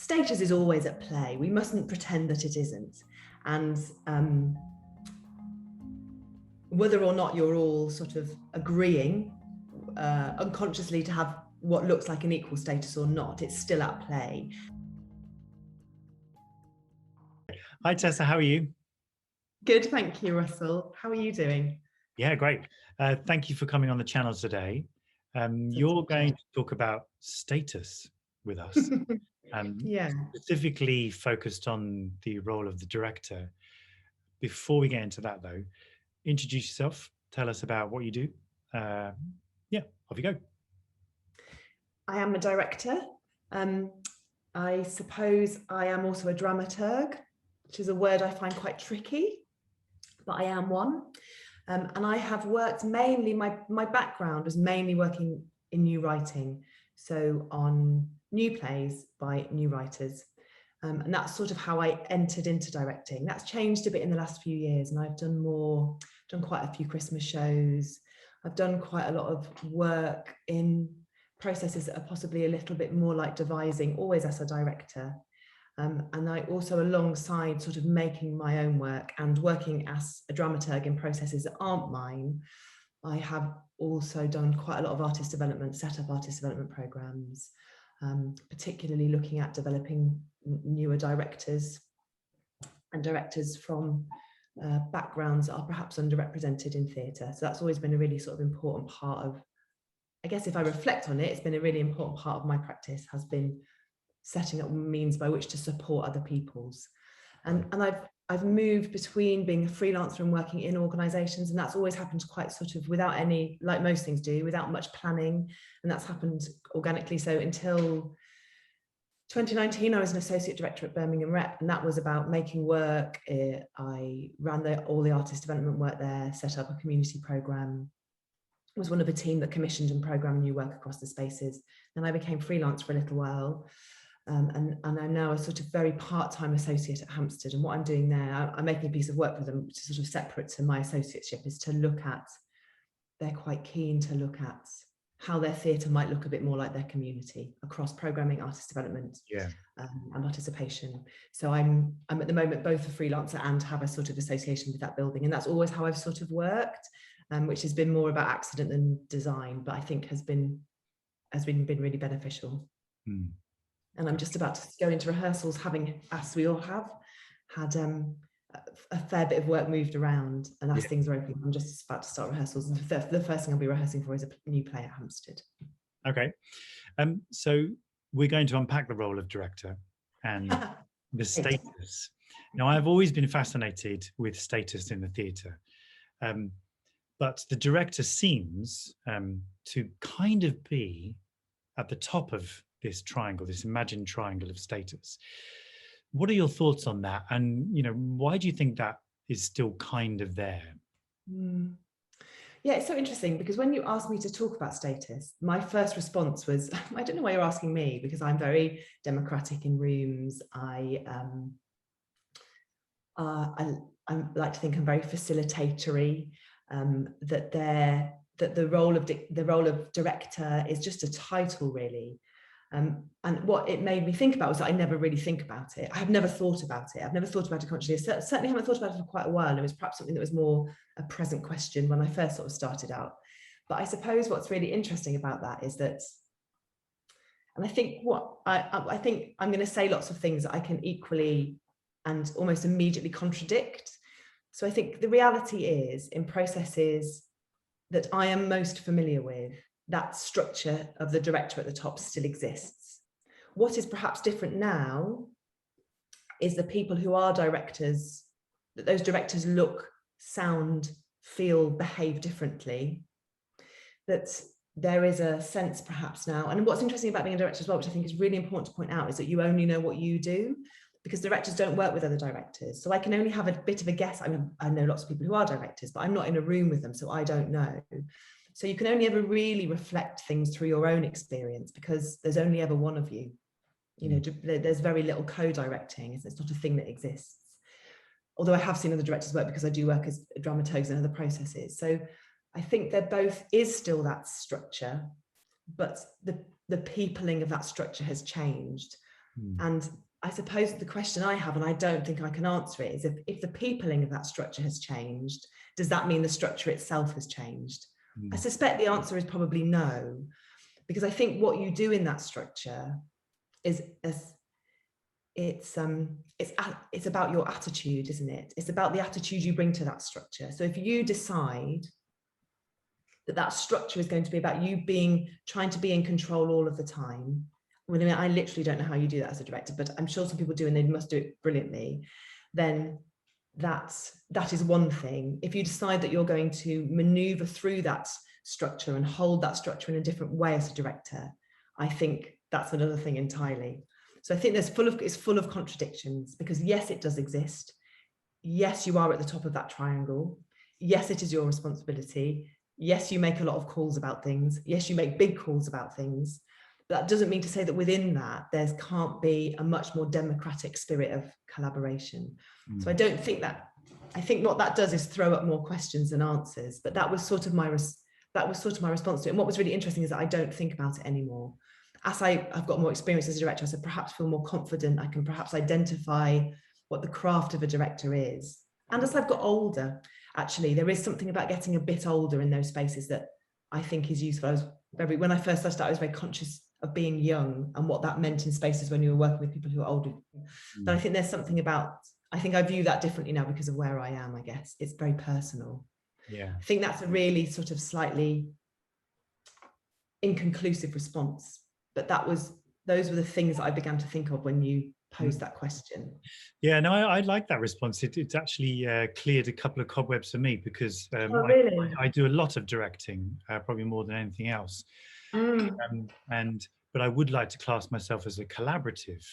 status is always at play. We mustn't pretend that it isn't. And whether or not you're all sort of agreeing unconsciously to have what looks like an equal status or not, it's still at play. Hi, Tessa, how are you? Good, thank you, Russell. How are you doing? Yeah, great. Thank you for coming on the channel today. You're going to talk about status with us, Yeah. specifically focused on the role of the director. Before we get into that, though, introduce yourself, tell us about what you do. Yeah, off you go. I am a director. I suppose I am also a dramaturg, which is a word I find quite tricky, but I am one. And I have worked mainly, my background was mainly working in new writing, so on new plays by new writers. And that's sort of how I entered into directing. That's changed a bit in the last few years, and I've done quite a few Christmas shows. I've done quite a lot of work in processes that are possibly a little bit more like devising, always as a director. And I also, alongside sort of making my own work and working as a dramaturg in processes that aren't mine, I have also done quite a lot of artist development, set up artist development programs, particularly looking at developing newer directors and directors from backgrounds that are perhaps underrepresented in theatre. So that's always been a really sort of important part of, I guess if I reflect on it, it's been a really important part of my practice, has been setting up means by which to support other people's. And I've moved between being a freelancer and working in organisations, and that's always happened quite sort of without any, like most things do, without much planning, and that's happened organically. So until 2019, I was an associate director at Birmingham Rep, and that was about making work. I ran all the artist development work there, set up a community programme, was one of a team that commissioned and programmed new work across the spaces. Then I became freelance for a little while. And I'm now a sort of very part-time associate at Hampstead. And what I'm doing there, I'm making a piece of work for them, which is sort of separate to my associateship, is to look at, they're quite keen to look at how their theatre might look a bit more like their community across programming, artist development, and participation. So I'm at the moment both a freelancer and have a sort of association with that building. And that's always how I've sort of worked, which has been more about accident than design, but I think has been really beneficial. Mm. And I'm just about to go into rehearsals, having, as we all have, had a fair bit of work moved around, and as things are opening, I'm just about to start rehearsals. And the first thing I'll be rehearsing for is a new play at Hampstead. Okay, so we're going to unpack the role of director and the status. Now, I've always been fascinated with status in the theatre, but the director seems to kind of be at the top of this triangle, this imagined triangle of status. What are your thoughts on that? And, why do you think that is still kind of there? Yeah, it's so interesting, because when you asked me to talk about status, my first response was, I don't know why you're asking me, because I'm very democratic in rooms. I like to think I'm very facilitatory, that the role of director is just a title, really. And what it made me think about was that I never really think about it. I have never thought about it. I've never thought about it consciously. I certainly haven't thought about it for quite a while. It was perhaps something that was more a present question when I first sort of started out. But I suppose what's really interesting about that is that, and I think I think I'm going to say lots of things that I can equally and almost immediately contradict. So I think the reality is, in processes that I am most familiar with, that structure of the director at the top still exists. What is perhaps different now is the people who are directors, that those directors look, sound, feel, behave differently, that there is a sense perhaps now, and what's interesting about being a director as well, which I think is really important to point out, is that you only know what you do, because directors don't work with other directors. So I can only have a bit of a guess. I mean, I know lots of people who are directors, but I'm not in a room with them, so I don't know. So you can only ever really reflect things through your own experience, because there's only ever one of you. There's very little co-directing. It's not a thing that exists. Although I have seen other directors work, because I do work as dramaturgs in other processes. So I think there both is still that structure, but the peopling of that structure has changed. And I suppose the question I have, and I don't think I can answer it, is if the peopling of that structure has changed, does that mean the structure itself has changed? I suspect the answer is probably no, because I think what you do in that structure is it's about your attitude, isn't it? It's about the attitude you bring to that structure. So if you decide that that structure is going to be about you trying to be in control all of the time, I literally don't know how you do that as a director, but I'm sure some people do, and they must do it brilliantly, then that is one thing. If you decide that you're going to maneuver through that structure and hold that structure in a different way as a director, I think that's another thing entirely. So I think it's full of contradictions, because yes, it does exist. Yes, you are at the top of that triangle. Yes, it is your responsibility. Yes, you make a lot of calls about things. Yes, you make big calls about things. But that doesn't mean to say that within that, there can't be a much more democratic spirit of collaboration. So I don't think that, I think what that does is throw up more questions than answers, but that was sort of my response to it. And what was really interesting is that I don't think about it anymore. As I've got more experience as a director, I said, perhaps feel more confident. I can perhaps identify what the craft of a director is. And as I've got older, actually, there is something about getting a bit older in those spaces that I think is useful. When I first started, I was very conscious of being young and what that meant in spaces when you were working with people who are older. But I think there's something about, I think I view that differently now because of where I am, I guess. It's very personal. Yeah. I think that's a really sort of slightly inconclusive response, but those were the things that I began to think of when you posed that question. Yeah, no, I like that response. It's actually cleared a couple of cobwebs for me, because Oh, really? I do a lot of directing, probably more than anything else. But I would like to class myself as a collaborative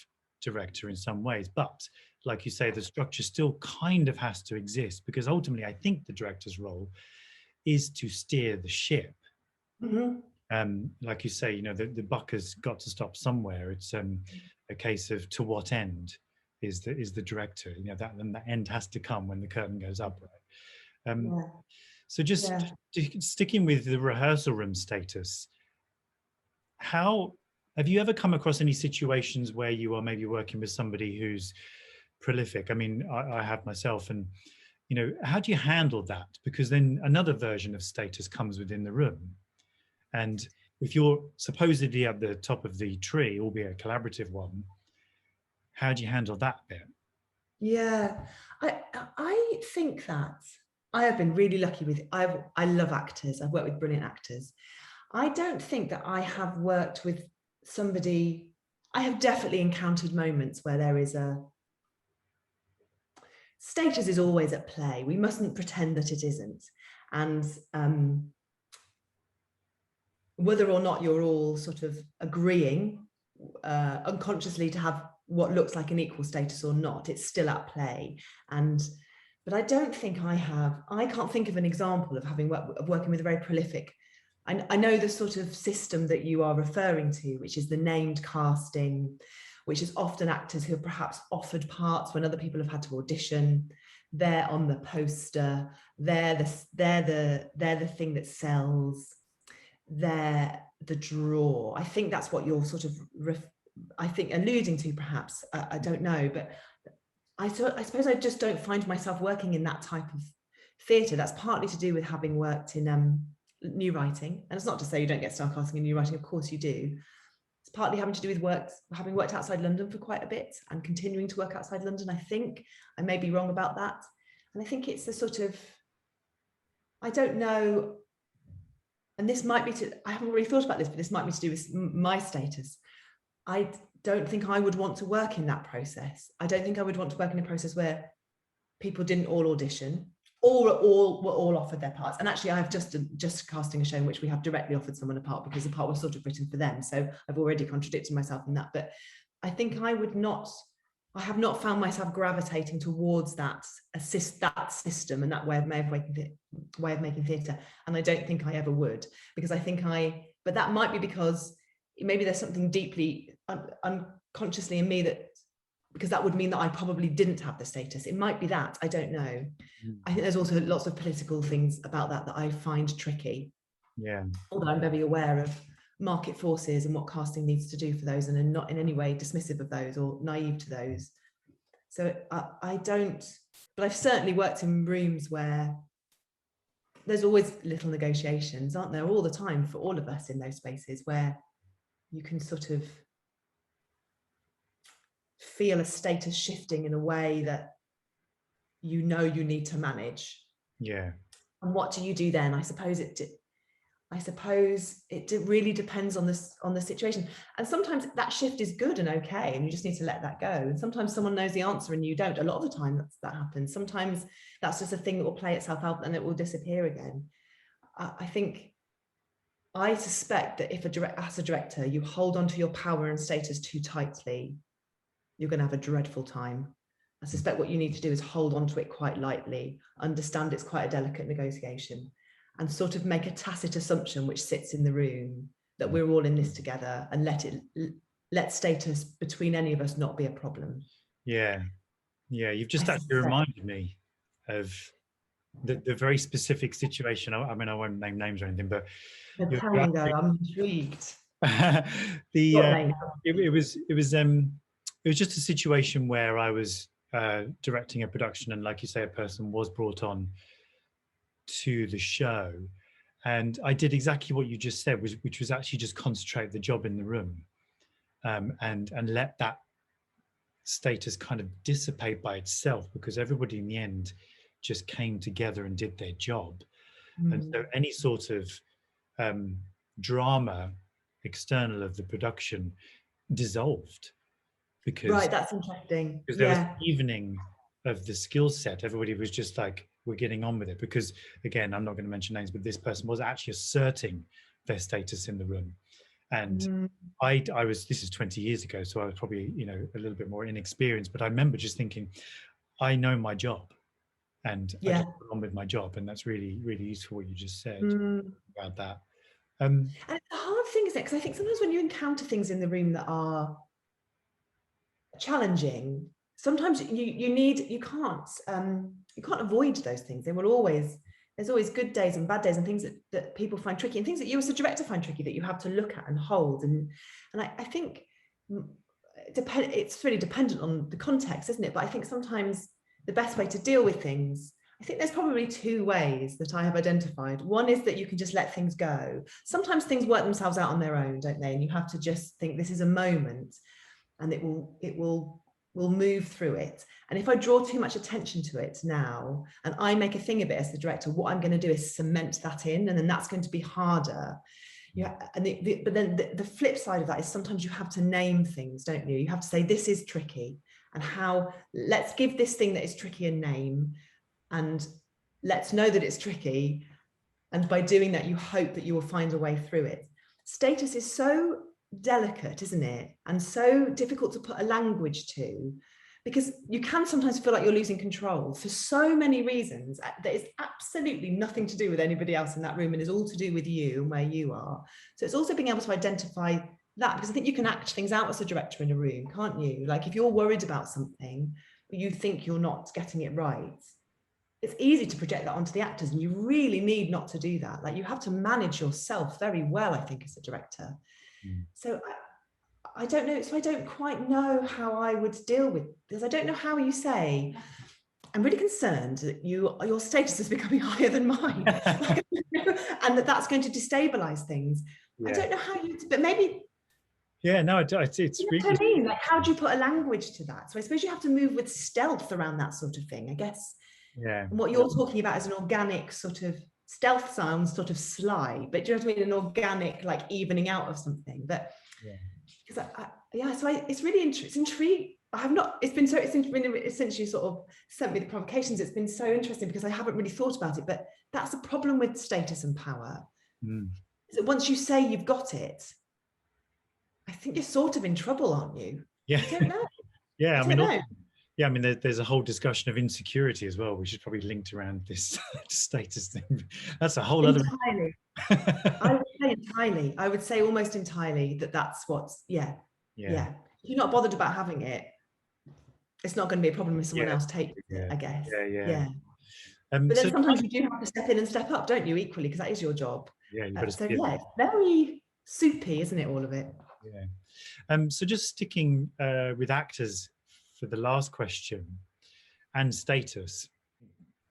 director in some ways. But like you say, the structure still kind of has to exist, because ultimately I think the director's role is to steer the ship. Like you say, you know, the buck has got to stop somewhere. It's a case of to what end is the director, you know, that end has to come when the curtain goes up, right? So just sticking with the rehearsal room status, how have you ever come across any situations where you are maybe working with somebody who's prolific? I mean, I have myself, and you know, how do you handle that? Because then another version of status comes within the room. And if you're supposedly at the top of the tree, albeit a collaborative one, how do you handle that bit? Yeah, I think that I have been really lucky with, I love actors. I've worked with brilliant actors. I don't think that I have worked with somebody, I have definitely encountered moments where there is status is always at play. We mustn't pretend that it isn't. And whether or not you're all sort of agreeing unconsciously to have what looks like an equal status or not, it's still at play. But I don't think I can't think of an example of working with a very prolific. I know the sort of system that you are referring to, which is the named casting, which is often actors who have perhaps offered parts when other people have had to audition. They're on the poster. They're the thing that sells. They're the draw. I think that's what you're sort of alluding to, perhaps. I don't know, but I suppose I just don't find myself working in that type of theatre. That's partly to do with having worked in new writing, and it's not to say you don't get star casting in new writing. Of course you do. It's partly having to do with having worked outside London for quite a bit and continuing to work outside London. I think I may be wrong about that, and I think it's the sort of, I don't know, and this might be I haven't really thought about this, but this might be to do with my status. I don't think I would want to work in that process. I don't think I would want to work in a process where people didn't all audition or were all offered their parts. And actually, I've just casting a show in which we have directly offered someone a part because the part was sort of written for them. So I've already contradicted myself in that. But I think I have not found myself gravitating towards that system and that way of making theatre. And I don't think I ever would, because I think but that might be because maybe there's something deeply unconsciously in me because that would mean that I probably didn't have the status. It might be that, I don't know. I think there's also lots of political things about that I find tricky. Yeah. Although I'm very aware market forces and what casting needs to do for those, and are not in any way dismissive of those or naive to those. So I don't, but I've certainly worked in rooms where there's always little negotiations, aren't there, all the time for all of us in those spaces, where you can sort of feel a status shifting in a way that you know you need to manage. Yeah. And what do you do then? I suppose it really depends on the situation. And sometimes that shift is good and okay, and you just need to let that go. And sometimes someone knows the answer and you don't. A lot of the time that happens. Sometimes that's just a thing that will play itself out and it will disappear again. I suspect that if as a director, you hold on to your power and status too tightly, you're going to have a dreadful time. I suspect what you need to do is hold on to it quite lightly, understand it's quite a delicate negotiation, and sort of make a tacit assumption which sits in the room that we're all in this together, and let status between any of us not be a problem. Yeah. You've just actually reminded me of the very specific situation. I mean, I won't name names or anything, but tell me though, I'm intrigued. It was just a situation where I was directing a production, and like you say, a person was brought on to the show, and I did exactly what you just said, which was actually just concentrate the job in the room, and let that status kind of dissipate by itself, because everybody in the end just came together and did their job. And so any sort of drama external of the production dissolved, because right, that's interesting, because there was an evening of the skill set. Everybody was just like, we're getting on with it, because again, I'm not going to mention names, but this person was actually asserting their status in the room. And I was, this is 20 years ago, so I was probably, a little bit more inexperienced, but I remember just thinking, I know my job, and I just got on with my job. And that's really, really useful what you just said about that. And it's a hard thing, isn't it? Because I think sometimes when you encounter things in the room that are challenging, sometimes you can't avoid those things. There's always good days and bad days, and things that people find tricky, and things that you as a director find tricky, that you have to look at and hold. And I think it's really dependent on the context, isn't it? But I think sometimes the best way to deal with things, I think there's probably two ways that I have identified. One is that you can just let things go. Sometimes things work themselves out on their own, don't they? And you have to just think this is a moment, and it will move through it. And if I draw too much attention to it now, and I make a thing of it as the director, what I'm going to do is cement that in, and then that's going to be harder. But then the flip side of that is sometimes you have to name things, don't you? You have to say, this is tricky, and let's give this thing that is tricky a name, and let's know that it's tricky. And by doing that, you hope that you will find a way through it. Status is so delicate, isn't it? And so difficult to put a language to, because you can sometimes feel like you're losing control for so many reasons that is absolutely nothing to do with anybody else in that room, and is all to do with you and where you are. So it's also being able to identify that, because I think you can act things out as a director in a room, can't you? Like if you're worried about something, but you think you're not getting it right, it's easy to project that onto the actors, and you really need not to do that. Like you have to manage yourself very well, I think, as a director. So I don't know. So I don't quite know how I would deal with, because I don't know how you say, I'm really concerned that your status is becoming higher than mine, and that's going to destabilize things. I don't know how you, but maybe. Yeah, no, it's really. What I mean, like, how do you put a language to that? So I suppose you have to move with stealth around that sort of thing, I guess. Yeah. And what you're talking about is an organic sort of stealth, sounds sort of sly, but do you know what I mean? An organic, like, evening out of something. But because it's really intriguing. It's been since you sort of sent me the provocations, it's been so interesting, because I haven't really thought about it. But that's the problem with status and power. Is that once you say you've got it, I think you're sort of in trouble, aren't you? Yeah. I don't know. Yeah, I mean, yeah, I mean, there's a whole discussion of insecurity as well, which is probably linked around this status thing. That's a whole other. Entirely. I would say entirely. I would say almost entirely that's what's, yeah. If you're not bothered about having it, it's not going to be a problem if someone else takes it, I guess. Yeah. But then sometimes you do have to step in and step up, don't you, equally, because that is your job. Yeah, you better so yeah, it's very, soupy, isn't it, all of it? Yeah. So just sticking with actors for the last question and status.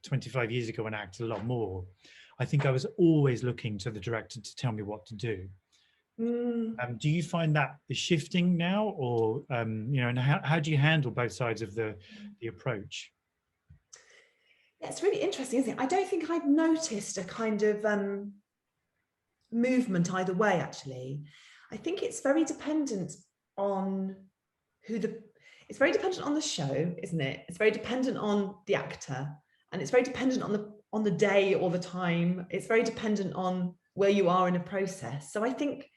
25 years ago, when I acted a lot more, I think I was always looking to the director to tell me what to do. Do you find that is shifting now, or you know, and how do you handle both sides of the approach? Yeah, it's really interesting, isn't it? I don't think I've noticed a kind of movement either way, actually. I think it's very dependent on it's very dependent on the show, isn't it? It's very dependent on the actor, and it's very dependent on the day or the time. It's very dependent on where you are in a process. So I think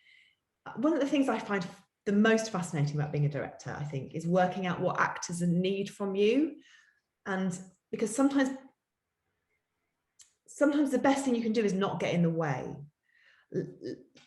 one of the things I find the most fascinating about being a director, I think, is working out what actors need from you. And because sometimes the best thing you can do is not get in the way.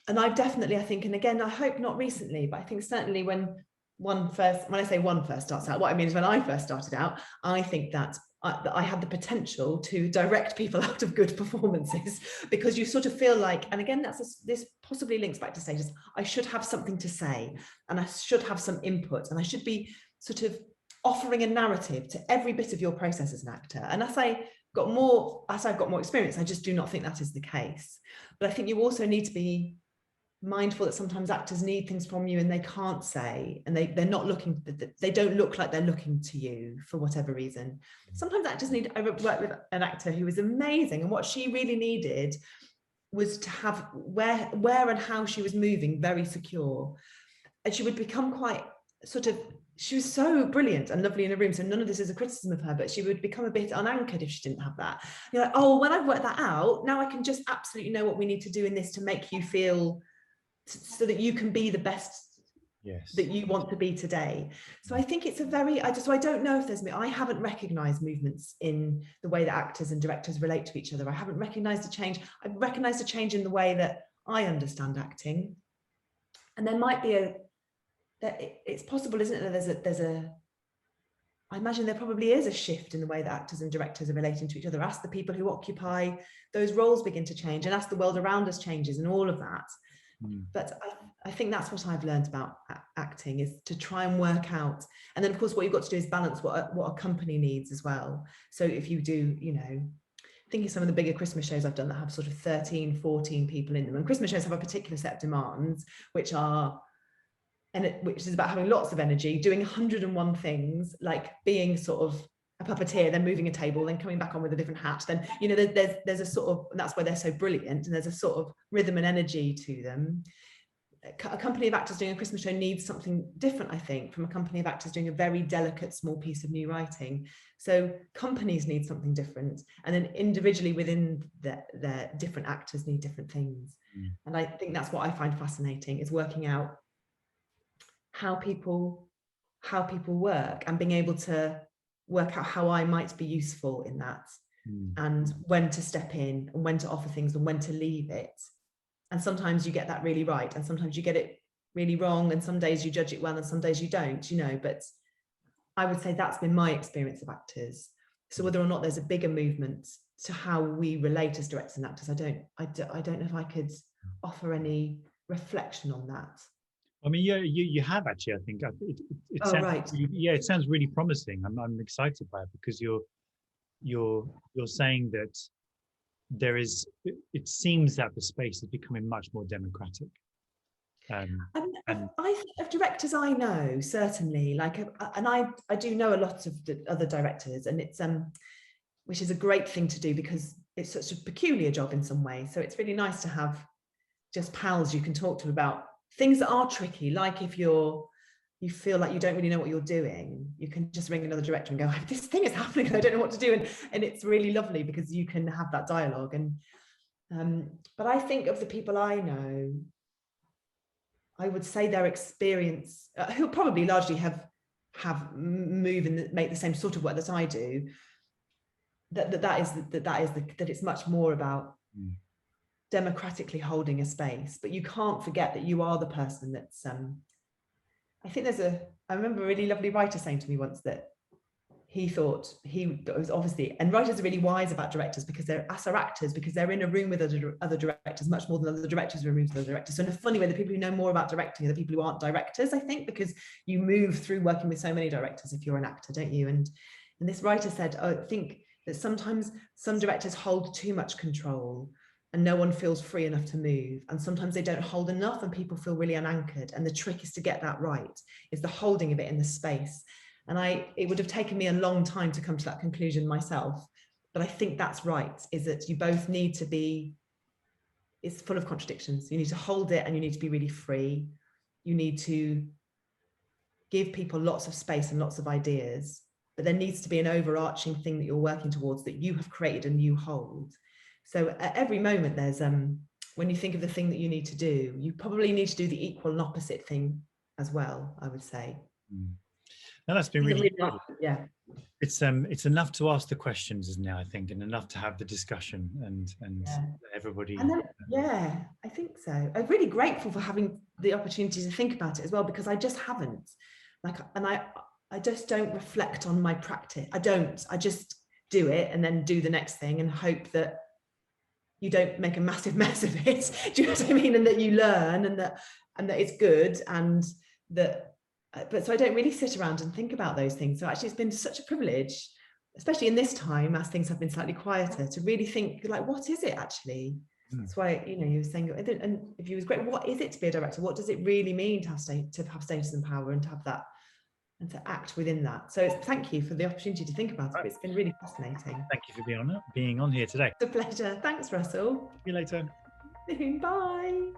And I've definitely, I think, and again, I hope not recently, but I think certainly when I say one first starts out, what I mean is when I first started out, I think that I had the potential to direct people out of good performances, because you sort of feel like, and again, this possibly links back to status, I should have something to say, and I should have some input, and I should be sort of offering a narrative to every bit of your process as an actor. And as I've got more experience, I just do not think that is the case. But I think you also need to be mindful that sometimes actors need things from you and they can't say, and they're not looking, they don't look like they're looking to you for whatever reason. Sometimes actors need, I worked with an actor who was amazing, and what she really needed was to have where and how she was moving very secure, and she would become quite sort of, she was so brilliant and lovely in a room, so none of this is a criticism of her, but she would become a bit unanchored if she didn't have that. You're like, oh, when I've worked that out, now I can just absolutely know what we need to do in this to make you feel, so that you can be the best that you want to be today. So I think it's a very, I don't know if I haven't recognized movements in the way that actors and directors relate to each other. I haven't recognized a change. I've recognized a change in the way that I understand acting. And there might be it's possible, isn't it? I imagine there probably is a shift in the way that actors and directors are relating to each other. As the people who occupy those roles begin to change, and as the world around us changes, and all of that. But I think that's what I've learned about acting, is to try and work out. And then, of course, what you've got to do is balance what a company needs as well. So if you do, you know, thinking some of the bigger Christmas shows I've done that have sort of 13, 14 people in them, and Christmas shows have a particular set of demands, which is about having lots of energy, doing 101 things, like being sort of a puppeteer, then moving a table, then coming back on with a different hat. Then, you know, there's a sort of, and that's why they're so brilliant, and there's a sort of rhythm and energy to them. A company of actors doing a Christmas show needs something different, I think, from a company of actors doing a very delicate small piece of new writing. So companies need something different, and then individually within their different actors need different things. And I think that's what I find fascinating, is working out how people work, and being able to work out how I might be useful in that, and when to step in and when to offer things and when to leave it. And sometimes you get that really right, and sometimes you get it really wrong, and some days you judge it well and some days you don't, you know. But I would say that's been my experience of actors. So whether or not there's a bigger movement to how we relate as directors and actors, I don't know if I could offer any reflection on that. I mean, you have actually. I think it sounds right. it sounds really promising. I'm excited by it, because you're saying that there is. It seems that the space is becoming much more democratic. I think of directors I know, certainly, like, and I do know a lot of the other directors, and it's which is a great thing to do, because it's such a peculiar job in some ways. So it's really nice to have just pals you can talk to about things that are tricky, like if you feel like you don't really know what you're doing, you can just ring another director and go, this thing is happening and I don't know what to do, and it's really lovely because you can have that dialogue. And but I think of the people I know, I would say their experience, who probably largely have moved and make the same sort of work that I do, that it's much more about democratically holding a space. But you can't forget that you are the person that's I think I remember a really lovely writer saying to me once that he thought he was obviously, and writers are really wise about directors because they're us are actors, because they're in a room with other directors much more than other directors are in rooms with other directors. So in a funny way, the people who know more about directing are the people who aren't directors, I think, because you move through working with so many directors if you're an actor, don't you? And this writer said, oh, I think that sometimes some directors hold too much control and no one feels free enough to move, and sometimes they don't hold enough and people feel really unanchored, and the trick is to get that right, is the holding of it in the space. And it would have taken me a long time to come to that conclusion myself, but I think that's right, is that you both need to be, it's full of contradictions. You need to hold it and you need to be really free. You need to give people lots of space and lots of ideas, but there needs to be an overarching thing that you're working towards that you have created and you hold. So at every moment there's, when you think of the thing that you need to do, you probably need to do the equal and opposite thing as well, I would say. Now that's been really, yeah. It's enough to ask the questions, isn't it? I think, and enough to have the discussion and yeah. everybody. And then, yeah, I think so. I'm really grateful for having the opportunity to think about it as well, because I just haven't. I just don't reflect on my practice. I just do it and then do the next thing and hope that you don't make a massive mess of it. Do you know what I mean? And that you learn and that it's good, and that. But so I don't really sit around and think about those things. So actually, it's been such a privilege, especially in this time as things have been slightly quieter, to really think like, what is it actually? That's why, you know, you were saying, and if you was great, what is it to be a director? What does it really mean to have status and power, and to have that, and to act within that? So thank you for the opportunity to think about it. It's been really fascinating. Thank you for being on here today. It's a pleasure. Thanks, Russell. See you later. Bye.